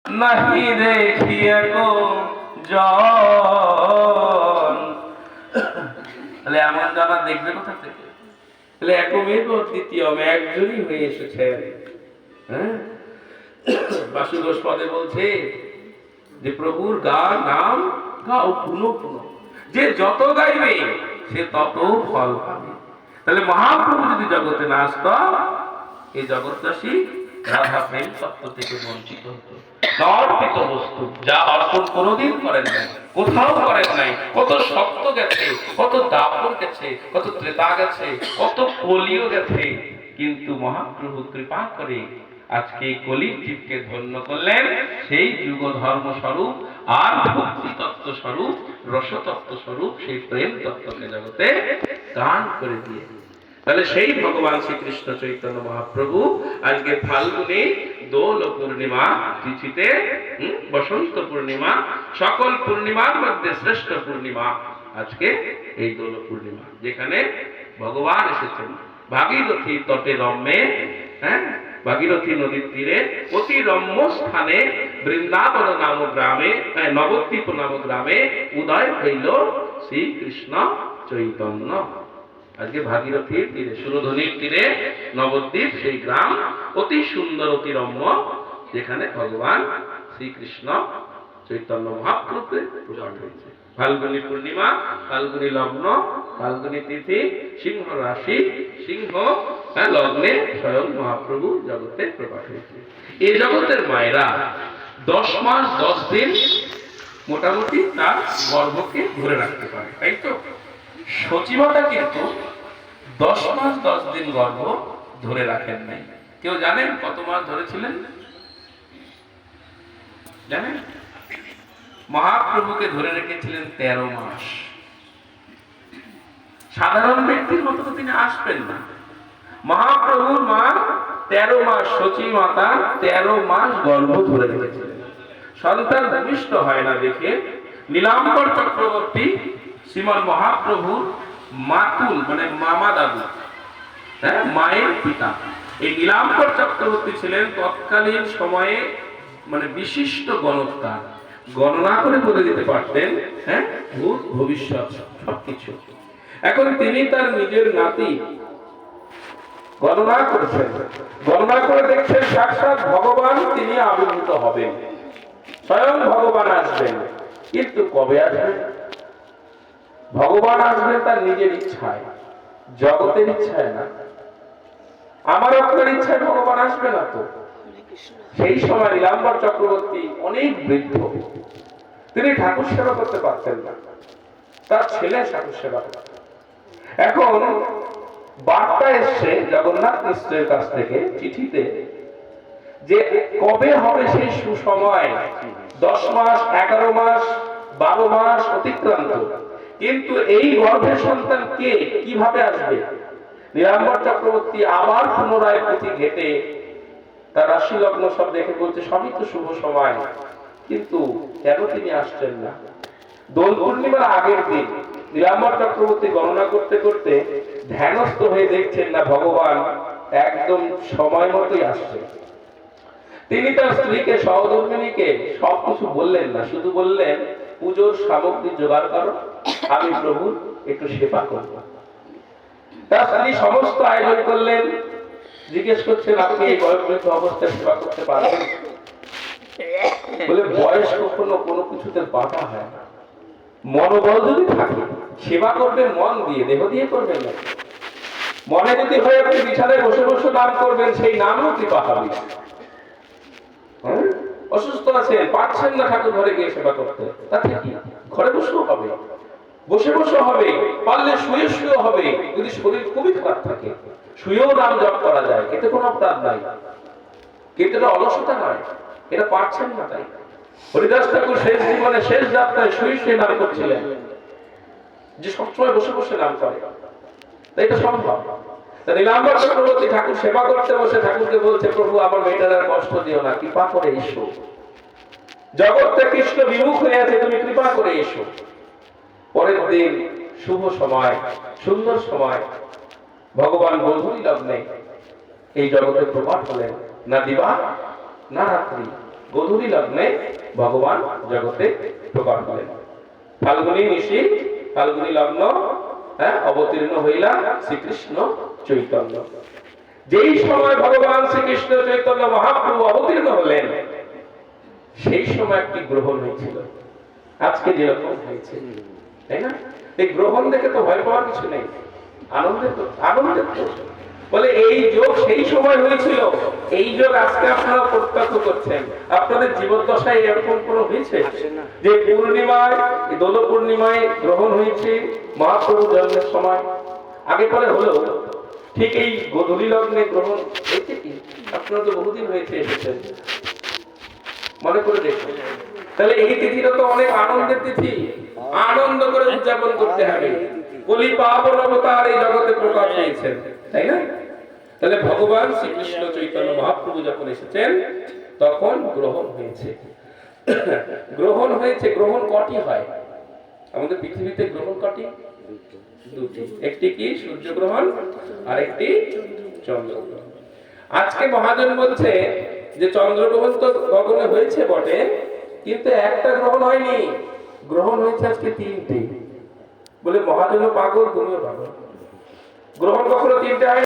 নাহি দেখিয়া কো জন। তাহলে এমন জানা দেখবে কোথা থেকে? তাহলে একমেব দ্বিতীয়ম, একজনই হয়ে এসেছে। হ্যাঁ, বাসুদোষ পদে বলছে যে প্রভুর গান নাম গাও পুনঃ পুনঃ, যে যত গাইবে সে তত ফল পাবে। তাহলে মহাপ্রভু যদি জগতে না আসত, এই জগৎবাসী রাধা প্রেম তত্ত্ব থেকে বঞ্চিত হতো। অর্পিত বস্তু যা অর্পণ কোনোদিন করেন নাই, কোথাও করেন নাই। কত সত্য গেছে, কত দাপর গেছে, কত ত্রেতা গেছে, কত কলিও গেছে, কিন্তু মহাপ্রভু কৃপা করে আজকে কলির জীবকে ধন্য করলেন। সেই যুগ ধর্ম স্বরূপ আর ভক্তি তত্ত্ব স্বরূপ, রসতত্ত্ব স্বরূপ সেই প্রেম তত্ত্বকে জগতে গান করে দিয়ে। তাহলে সেই ভগবান শ্রীকৃষ্ণ চৈতন্য মহাপ্রভু আজকে ফাল্গুনে দোল পূর্ণিমা তিথিতে, বসন্ত পূর্ণিমা, সকল পূর্ণিমার মধ্যে শ্রেষ্ঠ পূর্ণিমা আজকে এই দোল পূর্ণিমা, যেখানে ভগবান এসেছেন ভাগীরথী তটে রম্যে। হ্যাঁ, ভাগীরথী নদীর তীরে অতি রম্য স্থানে বৃন্দাবন নাম গ্রামে, নবদ্বীপ নাম গ্রামে উদয় হইল শ্রীকৃষ্ণ চৈতন্য। আজকে ভাগীরথীর তীরে, সুরধনির তীরে নবদ্বীপ সেই গ্রাম, অতি সুন্দর অতি রম্য, যেখানে ভগবান শ্রীকৃষ্ণ চৈতন্য মহাপ্রভু প্রকট হয়েছে। ফাল্গুনী পূর্ণিমা, ফাল্গুনী লগ্ন, ফাল্গুনী তিথি, সিংহ রাশি, সিংহ লগ্নে স্বয়ং মহাপ্রভু জগতে প্রকট হয়েছে। এই জগতের মায়েরা 10 মাস 10 দিন মোটামুটি তার গর্ভকে ধরে রাখতে পারে, তাই তো? সচিবতা কিন্তু 10 মাস 10 দিন গর্ভ ধরে রাখেন নাই। কেউ জানেন কত মাস ধরেছিলেন? জানেন? মহাপ্রভুকে ধরে রেখেছিলেন 13 মাস। সাধারণ ব্যক্তির মতো তো তিনি আসবেন না। মহাপ্রভুর মা 13 মাস, সচী মাতা 13 মাস গর্ভ ধরে রেখেছিলেন। সন্তান ভূমিষ্ঠ হয় না দেখে নীলাম্বর চক্রবর্তী শ্রীমান মহাপ্রভুর মাতুল, মানে মামা দাদু, হ্যাঁ, মায়ের পিতা, এই নীলাম্বর চক্রবর্তী ছিলেন তৎকালীন সময়ে মানে বিশিষ্ট গণকদার। গণনা করে বলে দিতে পারতেন, হ্যাঁ, ভূত ভবিষ্যৎ সবকিছু। এখন তিনি তার নিজের নাতি গণনা করেছেন, গণনা করে দেখছেন সাক্ষাৎ ভগবান তিনি আবির্ভূত হবেন, স্বয়ং ভগবান আসবেন। কিন্তু কবে আসবেন? ভগবান আসবেন তার নিজের ইচ্ছায়, জগতের ইচ্ছায় না। আমার আপনার ইচ্ছায় ভগবান আসবে না তো। সেই সময় নীলাম্বর চক্রবর্তী অনেক বৃদ্ধ, তিনি ঠাকুর সেবা করতে পারতেন না, তার ছেলে ঠাকুর সেবা করতেন। এখন বার্তা এসছে জগন্নাথ মিশ্রের কাছ থেকে চিঠিতে, যে কবে হবে সেই সুসময়। 10 মাস 11 মাস 12 মাস অতিক্রান্ত, কিন্তু এই গর্ভের সন্তান কে, কিভাবে আসবে? নীলাম্বর চক্রবর্তী আবার পুনরায় পুঁথি ঘেটে তার রাশি লগ্ন সব দেখে বলছে সবই তো শুভ সময়, কিন্তু কেন তিনি আসছেন না? দোল পূর্ণিমার আগের দিন নীলাম্বর চক্রবর্তী গণনা করতে করতে ধ্যানস্থ হয়ে দেখছেন না ভগবান একদম সময় মতোই আসছে। তিনি তার স্ত্রীকে, সহধর্মিণীকে সবকিছু বললেন না, শুধু বললেন পুজোর সামগ্রী জোগাড় করো, আমি প্রভুর একটু সেবা করব। তার স্ত্রী সমস্ত আয়োজন করলেন। জিজ্ঞেস করছেন আপনি এই বয়োবৃদ্ধ অবস্থায় সেবা করতে পারবেন? বলে বয়স কখনো কোনো কিছুতে বাধা হয় না, মনোবল যদি থাকে সেবা করবেন মন দিয়ে, দেহ দিয়ে করবেন না। মনে যদি হয় আপনি বিছানায় বসে বসে নাম করবেন, সেই নামও কৃপা হবে। অসুস্থ আছেন, পারছেন না ঠাকুর ঘরে গিয়ে সেবা করতে, তাতে কি ঘরে বসেও হবে, বসে বসে হবে, পারলে শুয়ে শুয়ে হবে। যদি শরীর খুবই খারাপ থাকে শুয়েও নাম জপ করা যায়, এতে কোনো অপরাধ নাই, কিন্তু এটা অলসতা নয়। এটা পারছেন না, তাই হরিদাস ঠাকুর শেষ জীবনে শেষ যাত্রায় শুয়ে শুয়ে নাম করছিলেন, যে সবসময় বসে বসে নাম করে, তাই এটা সম্ভব। নীলাম্বর চক্রবর্তী ঠাকুর সেবা করতে বসে ঠাকুরকে বলছে প্রভু আমার মেয়েটার আর কষ্ট দিও না, কৃপা করে এসো, জগৎটা কৃষ্ণ বিমুখ হয়ে আছে, তুমি কৃপা করে এসো। পরের দিন শুভ সময়, সুন্দর সময়, ভগবান বধূরী লগ্নে এই জগতে প্রকট হলেন। না দিবা না রাত্রি, গোধূলি লগ্নে ভগবান জগতে প্রকট হলেন। ফাল্গুনী নিশি, ফাল্গুনী লগ্ন, অবতীর্ণ হইলা শ্রীকৃষ্ণ চৈতন্য। যেই সময় ভগবান শ্রীকৃষ্ণ চৈতন্য মহাপ্রভু অবতীর্ণ হলেন, সেই সময় একটি গ্রহণ হয়েছিল, আজকে যেরকম হয়েছে, তাই না? এই গ্রহণ দেখে তো ভয় পাওয়ার কিছু নেই, আনন্দের তো বলে এই যোগ সেই সময় হয়েছিল, এই যোগ আজকে আপনারা প্রত্যক্ষ করছেন। আপনাদের জীবদ্দশায় এরকম কোনো হয়েছে যে পূর্ণিমায়, দোল পূর্ণিমায় গ্রহণ হয়েছে মহাপ্রভু জন্মের সময়? আগে পরে হলো, ঠিক এই গোধূলি লগ্নে গ্রহণ হয়েছে কি? আপনারা তো বহুদিন হয়েছে এসেছেন, মনে করে দেখুন। তাহলে এই তিথিটা তো অনেক আনন্দের তিথি, আনন্দ করে উদযাপন করতে হবে। কলি পাবন অবতার এই জগতে প্রকাশ হয়েছেন, তাই না? তাহলে ভগবান শ্রীকৃষ্ণ চৈতন্য মহাপ্রভু যখন এসেছেন তখন গ্রহণ হয়েছে। গ্রহণ হয়েছে। গ্রহণ কটি হয় আমাদের পৃথিবীতে? গ্রহণ কটি? দুটি। একটি কি সূর্য গ্রহণ, আর একটি চন্দ্র গ্রহণ। আজকে মহাজন বলছে যে চন্দ্রগ্রহণ তো গগনে হয়েছে বটে, কিন্তু একটা গ্রহণ হয়নি, গ্রহণ হয়েছে আজকে তিনটি। বলে মহাজন পাগল, তুমিও পাগল। গ্রহণ কখনো তিনটে হয়